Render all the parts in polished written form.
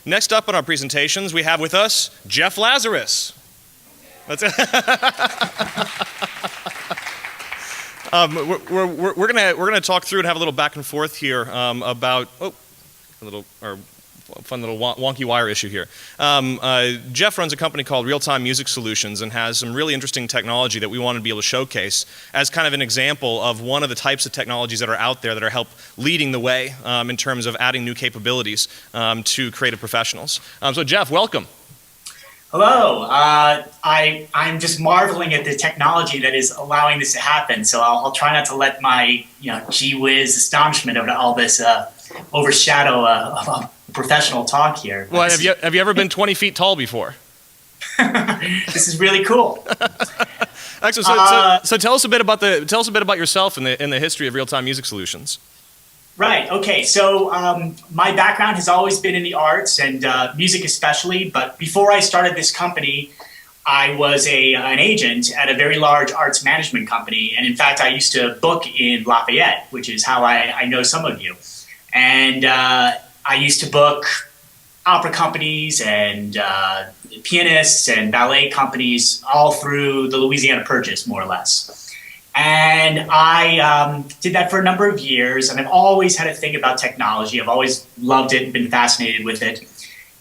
next up on our presentations, we have with us Jeff Lazarus. That's it. We're gonna talk through and have a little back and forth here about fun little wonky wire issue here. Jeff runs a company called Real-Time Music Solutions and has some really interesting technology that we wanted to be able to showcase as kind of an example of one of the types of technologies that are out there that are leading the way in terms of adding new capabilities to creative professionals. So Jeff, welcome. Hello. I'm just marveling at the technology that is allowing this to happen. So I'll try not to let my gee whiz astonishment of all this overshadow a professional talk here. Well, have you ever been 20 feet tall before? This is really cool. Excellent. So tell us a bit about yourself and the history of Real-Time Music Solutions. Right. Okay. So my background has always been in the arts and music especially. But before I started this company, I was an agent at a very large arts management company. And in fact, I used to book in Lafayette, which is how I know some of you. And I used to book opera companies and pianists and ballet companies all through the Louisiana Purchase, more or less. And I did that for a number of years, and I've always had a thing about technology. I've always loved it and been fascinated with it.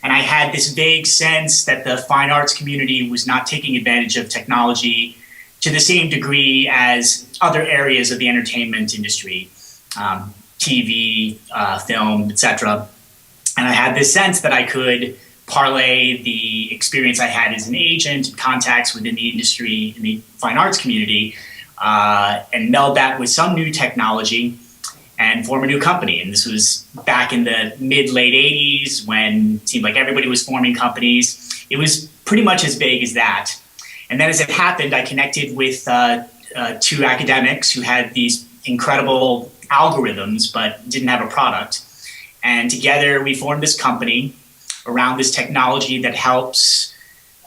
And I had this vague sense that the fine arts community was not taking advantage of technology to the same degree as other areas of the entertainment industry, TV, film, etc. And I had this sense that I could parlay the experience I had as an agent and contacts within the industry, in the fine arts community, and meld that with some new technology and form a new company. And this was back in the mid-late 80s when it seemed like everybody was forming companies. It was pretty much as vague as that. And then as it happened, I connected with two academics who had these incredible algorithms but didn't have a product. And together we formed this company around this technology that helps.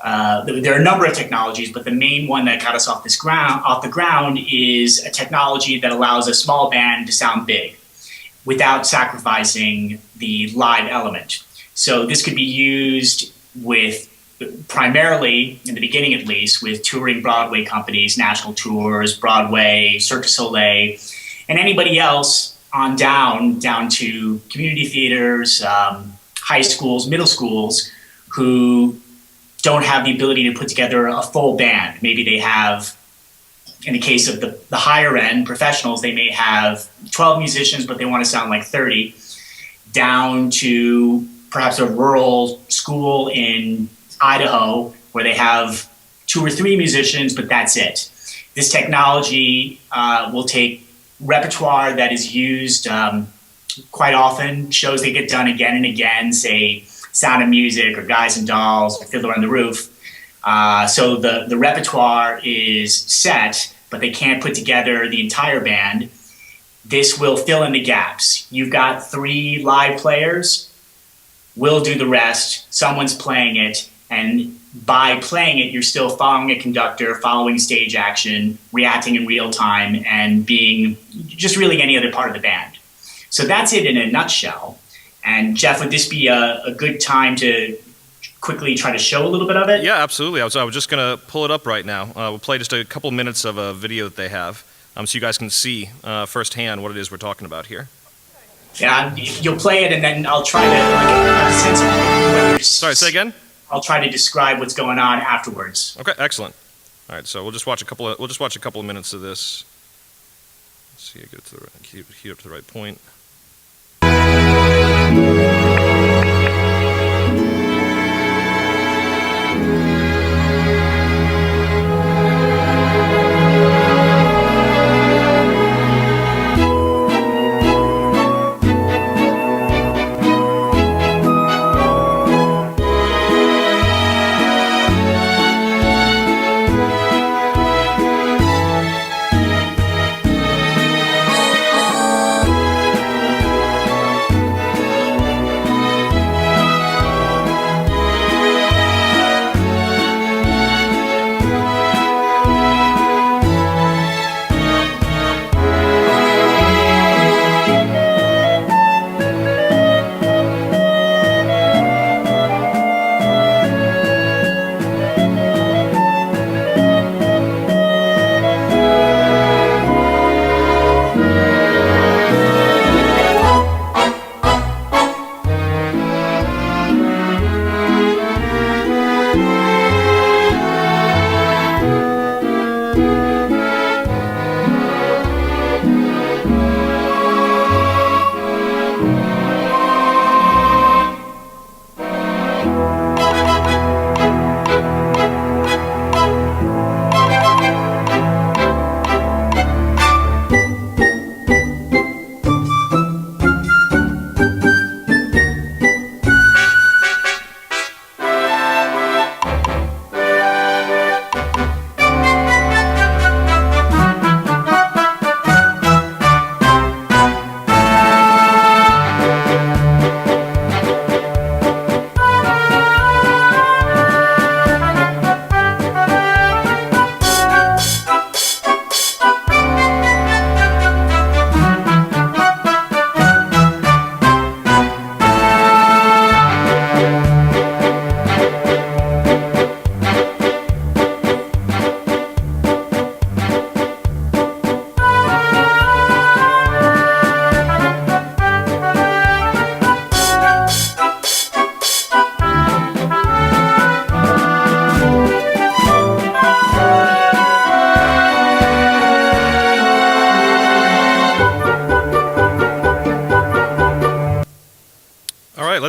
There are a number of technologies, but the main one that got us off the ground is a technology that allows a small band to sound big without sacrificing the live element. So this could be used with primarily, in the beginning at least, with touring Broadway companies, national tours, Broadway, Cirque du Soleil, and anybody else on down to community theaters, high schools, middle schools, who don't have the ability to put together a full band. Maybe they have, in the case of the higher end professionals, they may have 12 musicians, but they want to sound like 30, down to perhaps a rural school in Idaho where they have 2 or 3 musicians, but that's it. This technology will take repertoire that is used quite often, shows that get done again and again, say Sound of Music or Guys and Dolls or Fiddler on the Roof. So the repertoire is set, but they can't put together the entire band. This will fill in the gaps. You've got 3 live players, we'll do the rest, someone's playing it, and by playing it, you're still following a conductor, following stage action, reacting in real time, and being just really any other part of the band. So that's it in a nutshell. And Jeff, would this be a good time to quickly try to show a little bit of it? Yeah, absolutely. I was just going to pull it up right now. We'll play just a couple minutes of a video that they have so you guys can see firsthand what it is we're talking about here. Yeah, you'll play it and then I'll try to have a sense of what Sorry, say again? I'll try to describe what's going on afterwards. Okay, excellent. All right, so we'll just watch a couple of minutes of this. Let's see, get it to the right, keep it up to the right point.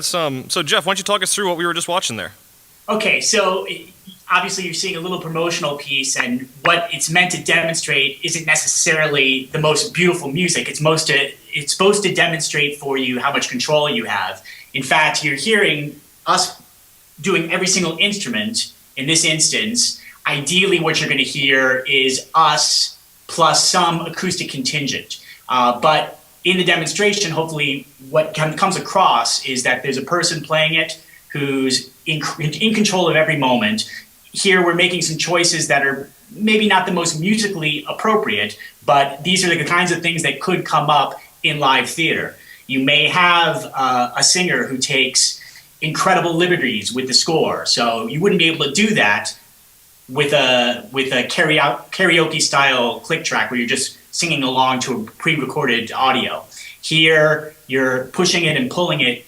got some. So Jeff, why don't you talk us through what we were just watching there? Okay, so obviously you're seeing a little promotional piece, and what it's meant to demonstrate isn't necessarily the most beautiful music. It's supposed to demonstrate for you how much control you have. In fact, you're hearing us doing every single instrument. In this instance, ideally what you're going to hear is us plus some acoustic contingent. But in the demonstration, hopefully what comes across is that there's a person playing it who's in control of every moment. Here we're making some choices that are maybe not the most musically appropriate, but these are the kinds of things that could come up in live theater. You may have a singer who takes incredible liberties with the score, so you wouldn't be able to do that with a karaoke style click track where you're just singing along to a pre-recorded audio. Here you're pushing it and pulling it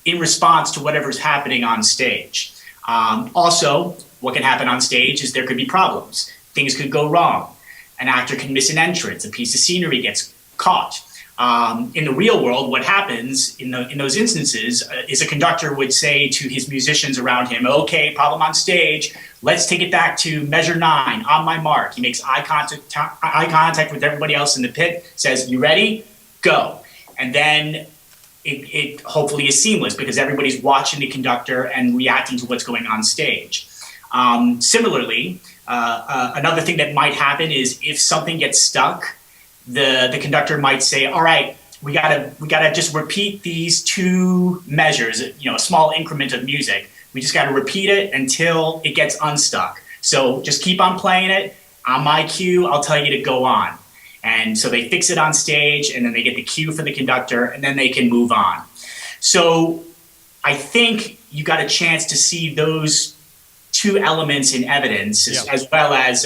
in response to whatever's happening on stage. Also, what can happen on stage is there could be problems. Things could go wrong. An actor can miss an entrance. A piece of scenery gets caught. In the real world, what happens in those instances is a conductor would say to his musicians around him, okay, problem on stage, let's take it back to measure 9, on my mark. He makes eye contact with everybody else in the pit, says, you ready? Go. And then it hopefully is seamless because everybody's watching the conductor and reacting to what's going on stage. Similarly, another thing that might happen is if something gets stuck, the conductor might say, all right, we gotta just repeat these 2 measures, a small increment of music. We just gotta repeat it until it gets unstuck. So just keep on playing it. On my cue, I'll tell you to go on. And so they fix it on stage, and then they get the cue for the conductor, and then they can move on. So I think you got a chance to see those 2 elements in evidence, as well as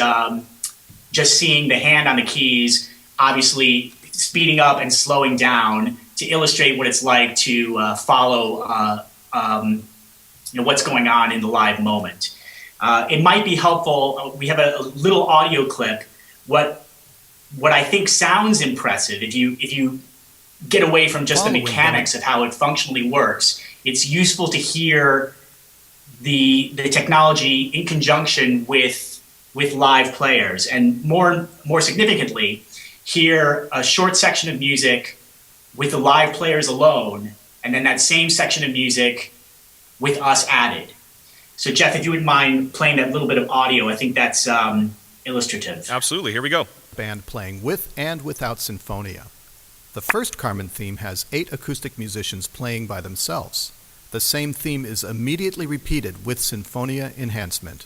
just seeing the hand on the keys, obviously speeding up and slowing down to illustrate what it's like to follow what's going on in the live moment. It might be helpful, we have a little audio clip, what I think sounds impressive, if you get away from just the mechanics of how it functionally works, it's useful to hear the technology in conjunction with live players, and more significantly, hear a short section of music with the live players alone, and then that same section of music with us added. So Jeff, if you wouldn't mind playing that little bit of audio, I think that's illustrative. Absolutely, here we go. Band playing with and without Sinfonia. The first Carmen theme has 8 acoustic musicians playing by themselves. The same theme is immediately repeated with Sinfonia enhancement.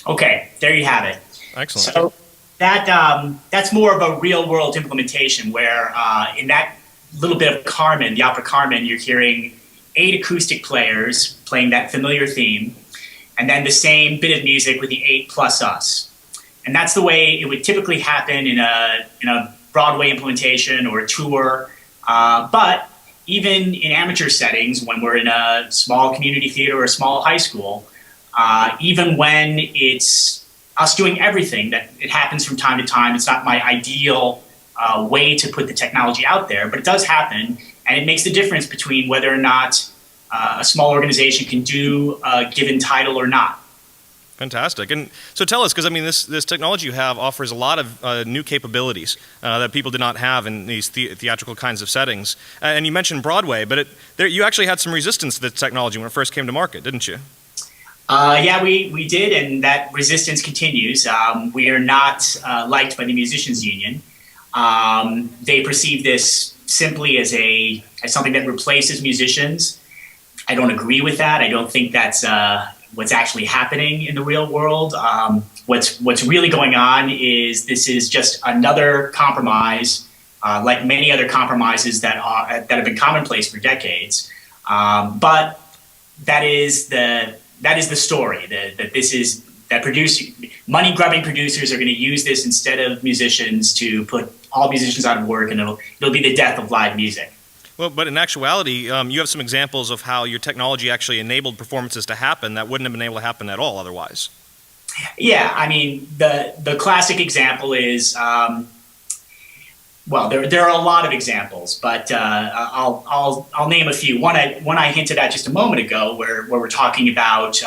Okay, there you have it. Excellent. So that's more of a real world implementation where in that little bit of Carmen, the opera Carmen, you're hearing 8 acoustic players playing that familiar theme, and then the same bit of music with the 8 plus us. And that's the way it would typically happen in a Broadway implementation or a tour. But even in amateur settings, when we're in a small community theater or a small high school, even when it's us doing everything, that it happens from time to time. It's not my ideal way to put the technology out there, but it does happen, and it makes the difference between whether or not a small organization can do a given title or not. Fantastic. And so tell us, because I mean, this technology you have offers a lot of new capabilities that people did not have in these theatrical kinds of settings. And you mentioned Broadway, but you actually had some resistance to the technology when it first came to market, didn't you? Yeah, we did, and that resistance continues. We are not liked by the Musicians Union. They perceive this simply as something that replaces musicians. I don't agree with that. I don't think that's what's actually happening in the real world. What's really going on is this is just another compromise like many other compromises that have been commonplace for decades. But that is the story. That money grubbing producers are going to use this instead of musicians to put all musicians out of work, and it'll be the death of live music. Well, but in actuality, you have some examples of how your technology actually enabled performances to happen that wouldn't have been able to happen at all otherwise. Yeah, I mean, the classic example is, well, there are a lot of examples, but I'll name a few. One I hinted at just a moment ago, where we're talking about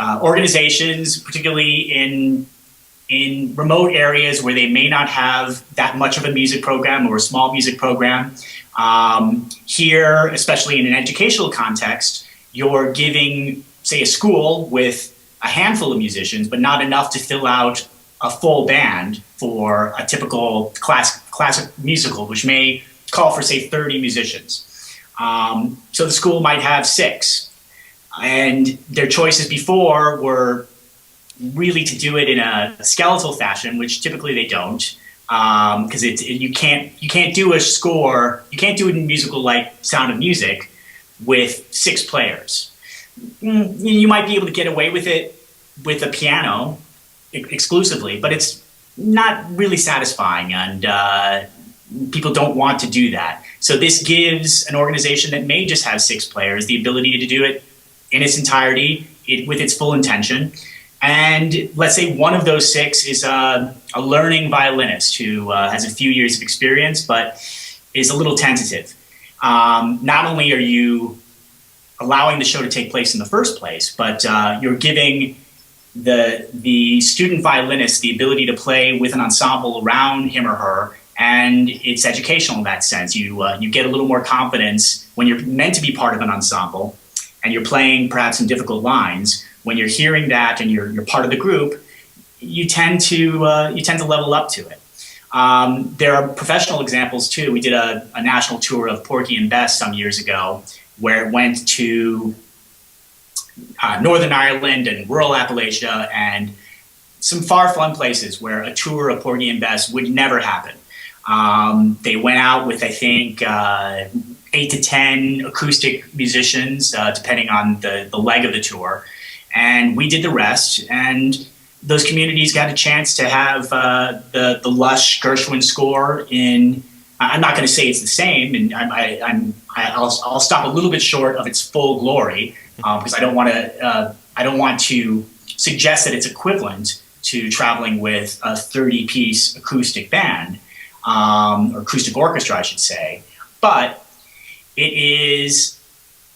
organizations, particularly in remote areas where they may not have that much of a music program or a small music program. Here, especially in an educational context, you're giving, say, a school with a handful of musicians, but not enough to fill out a full band for a typical classic musical, which may call for, say, 30 musicians. So the school might have 6. And their choices before were really to do it in a skeletal fashion, which typically they don't, because you can't do a score, you can't do it in musical like Sound of Music with 6 players. You might be able to get away with it with a piano exclusively, but it's not really satisfying, and people don't want to do that. So this gives an organization that may just have 6 players the ability to do it in its entirety, with its full intention. And let's say one of those 6 is a learning violinist who has a few years of experience, but is a little tentative. Not only are you allowing the show to take place in the first place, but you're giving the student violinist the ability to play with an ensemble around him or her, and it's educational in that sense. You get a little more confidence when you're meant to be part of an ensemble, and you're playing perhaps some difficult lines. When you're hearing that and you're part of the group, you tend to level up to it. There are professional examples too. We did a national tour of Porgy and Bess some years ago, where it went to Northern Ireland and rural Appalachia and some far-flung places where a tour of Porgy and Bess would never happen. They went out with, I think, 8 to 10 acoustic musicians, depending on the leg of the tour. And we did the rest. And those communities got a chance to have the lush Gershwin score in. I'm not going to say it's the same, and I'll stop a little bit short of its full glory, because I don't want to suggest that it's equivalent to traveling with a 30-piece acoustic band, or acoustic orchestra, I should say. But it is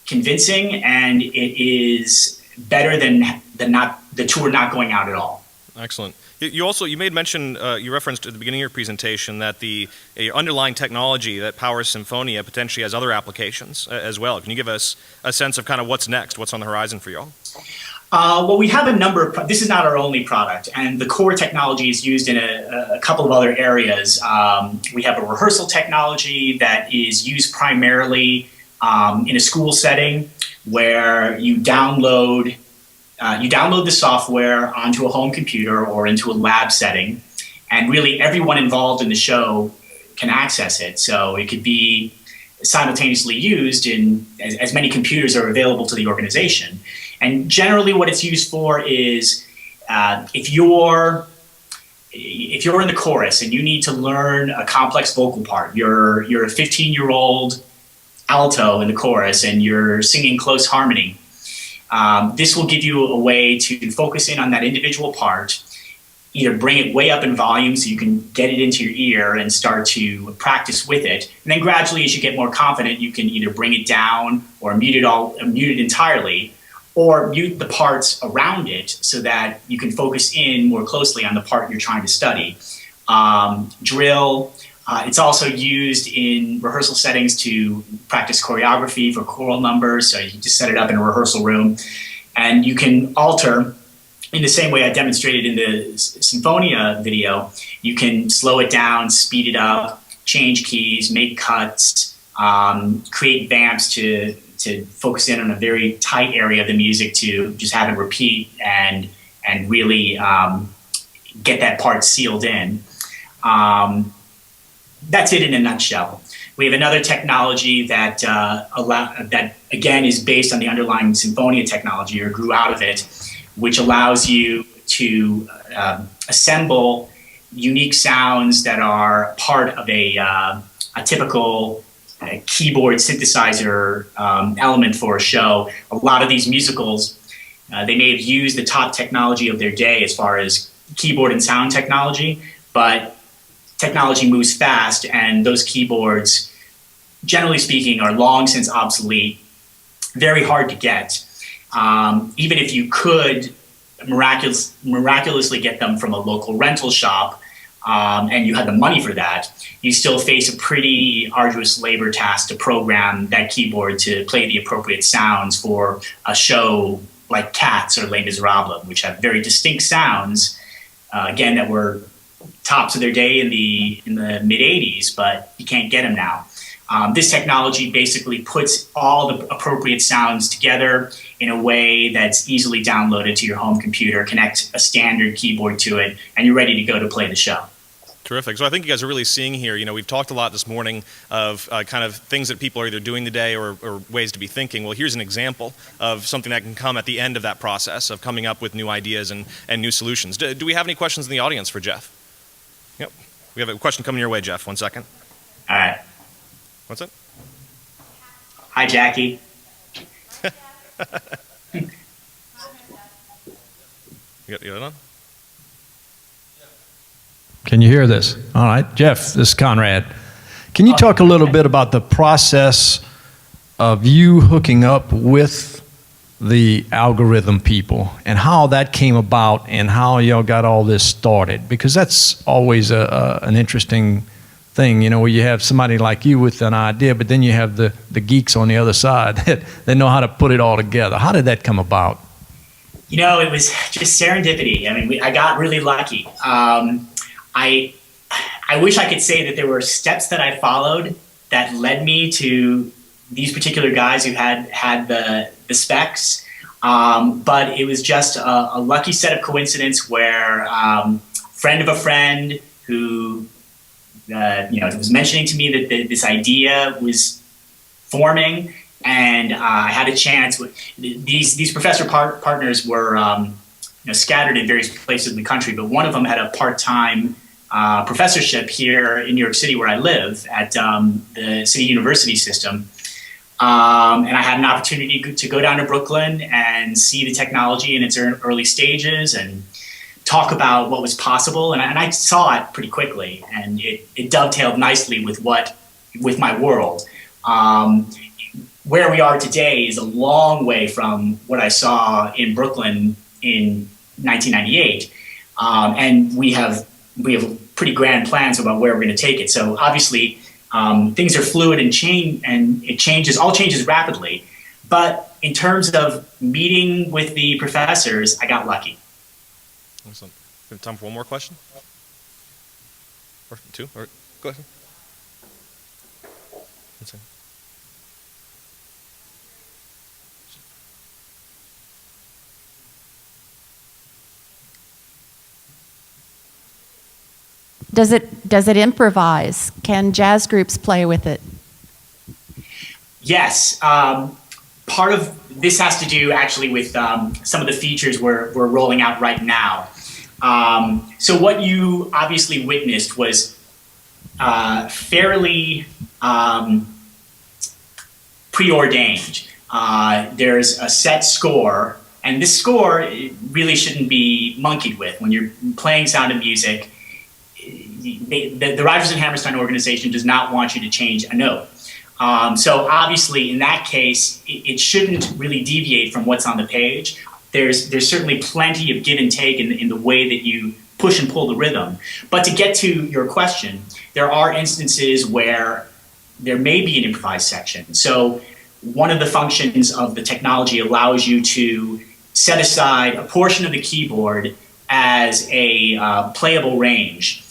convincing, and it is better than the tour not going out at all. Excellent. You made mention, you referenced at the beginning of your presentation that the underlying technology that powers Sinfonia potentially has other applications as well. Can you give us a sense of kind of what's next, what's on the horizon for y'all? Well, we have a number of, this is not our only product, and the core technology is used in a couple of other areas. We have a rehearsal technology that is used primarily in a school setting, where you download the software onto a home computer or into a lab setting, and really everyone involved in the show can access it. So it could be simultaneously used in as many computers are available to the organization. And generally what it's used for is if you're in the chorus and you need to learn a complex vocal part, you're a 15-year-old alto in the chorus and you're singing close harmony, this will give you a way to focus in on that individual part, either bring it way up in volume so you can get it into your ear and start to practice with it. And then gradually, as you get more confident, you can either bring it down or mute it entirely, or mute the parts around it so that you can focus in more closely on the part you're trying to study. Drill. It's also used in rehearsal settings to practice choreography for choral numbers. So you just set it up in a rehearsal room, and you can alter in the same way I demonstrated in the Sinfonia video. You can slow it down, speed it up, change keys, make cuts, create vamps to focus in on a very tight area of the music to just have it repeat and really get that part sealed in. that's it in a nutshell. We have another technology that that again is based on the underlying Sinfonia technology, or grew out of it, which allows you to assemble unique sounds that are part of a typical keyboard synthesizer element for a show. A lot of these musicals, they may have used the top technology of their day as far as keyboard and sound technology, but technology moves fast, and those keyboards, generally speaking, are long since obsolete, very hard to get. Even if you could miraculously get them from a local rental shop, and you had the money for that, you still face a pretty arduous labor task to program that keyboard to play the appropriate sounds for a show like Cats or Les Miserables, which have very distinct sounds, again, that were tops of their day in the mid 80s, but you can't get them now. This technology basically puts all the appropriate sounds together in a way that's easily downloaded to your home computer, connect a standard keyboard to it, and you're ready to go to play the show. Terrific. So I think you guys are really seeing here, we've talked a lot this morning of kind of things that people are either doing today or ways to be thinking. Well, here's an example of something that can come at the end of that process of coming up with new ideas and new solutions. Do we have any questions in the audience for Jeff? Yep. We have a question coming your way, Jeff. 1 second. All right. What's it? Hi, Jackie. You got it on? Can you hear this? All right. Jeff, this is Conrad. Can you talk a little bit about the process of you hooking up with the algorithm people and how that came about and how y'all got all this started? Because that's always an interesting thing, where you have somebody like you with an idea, but then you have the geeks on the other side that know how to put it all together. How did that come about? It was just serendipity. I mean, I got really lucky. I wish I could say that there were steps that I followed that led me to these particular guys who had the specs, but it was just a lucky set of coincidence where friend of a friend who was mentioning to me that this idea was forming, and I had a chance. These professor partners were scattered in various places in the country, but one of them had a part-time professorship here in New York City, where I live, at the City University system. And I had an opportunity to go down to Brooklyn and see the technology in its early stages and talk about what was possible. And I saw it pretty quickly, and it dovetailed nicely with my world. Where we are today is a long way from what I saw in Brooklyn in 1998. And we have pretty grand plans about where we're going to take it. So obviously, things are fluid and all changes rapidly. But in terms of meeting with the professors, I got lucky. Excellent. We have time for one more question? Or two? Or go ahead. One second. Does it improvise? Can jazz groups play with it? Yes. Part of this has to do actually with some of the features we're rolling out right now. So what you obviously witnessed was fairly preordained. There's a set score, and this score really shouldn't be monkeyed with. When you're playing Sound of Music, the Rodgers and Hammerstein organization does not want you to change a note. So obviously, in that case, it shouldn't really deviate from what's on the page. There's certainly plenty of give and take in the way that you push and pull the rhythm. But to get to your question, there are instances where there may be an improvised section. So one of the functions of the technology allows you to set aside a portion of the keyboard as a playable range.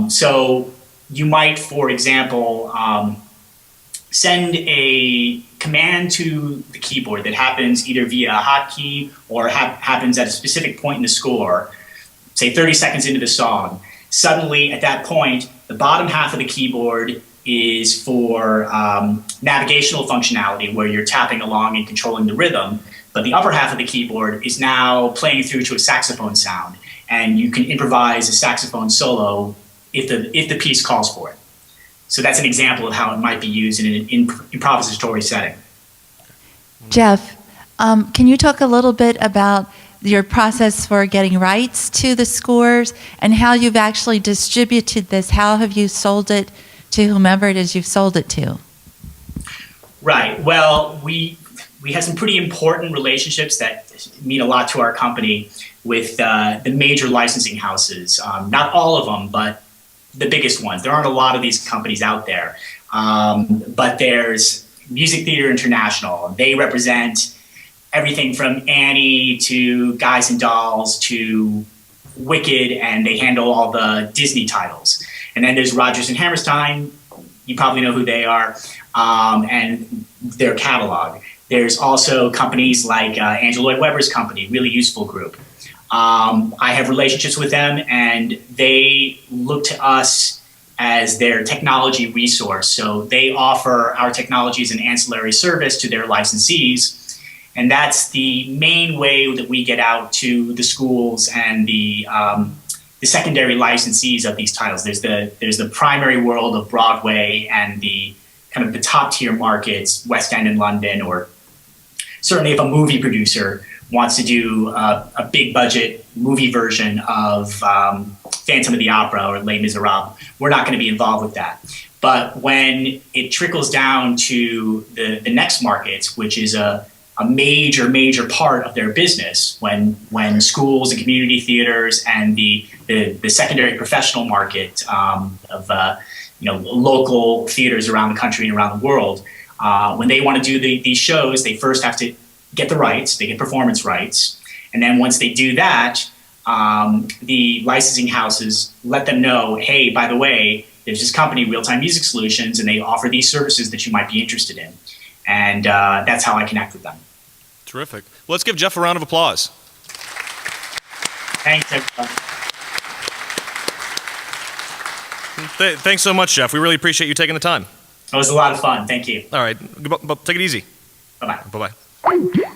So you might, for example, send a command to the keyboard that happens either via a hotkey or happens at a specific point in the score, say 30 seconds into the song. Suddenly, at that point, The bottom half of the keyboard is for navigational functionality where you're tapping along and controlling the rhythm, but the upper half of the keyboard is now playing through to a saxophone sound, and you can improvise a saxophone solo if the piece calls for it. So that's an example of how it might be used in an improvisatory setting. Jeff, can you talk a little bit about your process for getting rights to the scores and how you've actually distributed this? How have you sold it to whomever it is you've sold it to? Right. Well, we have some pretty important relationships that mean a lot to our company with the major licensing houses. Not all of them, but the biggest ones. There aren't a lot of these companies out there. But there's Music Theater International. They represent everything from Annie to Guys and Dolls to Wicked, and they handle all the Disney titles. And then there's Rodgers and Hammerstein. You probably know who they are, and their catalog. There's also companies like Andrew Lloyd Webber's company, really useful group. I have relationships with them, and they look to us as their technology resource. So they offer our technology as an ancillary service to their licensees. And that's the main way that we get out to the schools and the secondary licensees of these titles. There's the primary world of Broadway and the kind of the top tier markets, West End and London, or certainly if a movie producer wants to do a big budget movie version of Phantom of the Opera or Les Miserables, we're not going to be involved with that. But when it trickles down to the next markets, which is a major part of their business, when schools and community theaters and the secondary professional market of local theaters around the country and around the world, when they want to do these shows, they first have to get the rights, they get performance rights, and then once they do that, the licensing houses let them know, hey, by the way, there's this company, Real-Time Music Solutions, and they offer these services that you might be interested in. And that's how I connect with them. Terrific. Well, let's give Jeff a round of applause. Thanks, everybody. Thanks so much, Jeff. We really appreciate you taking the time. It was a lot of fun. Thank you. All right. Take it easy. Bye-bye. Bye-bye.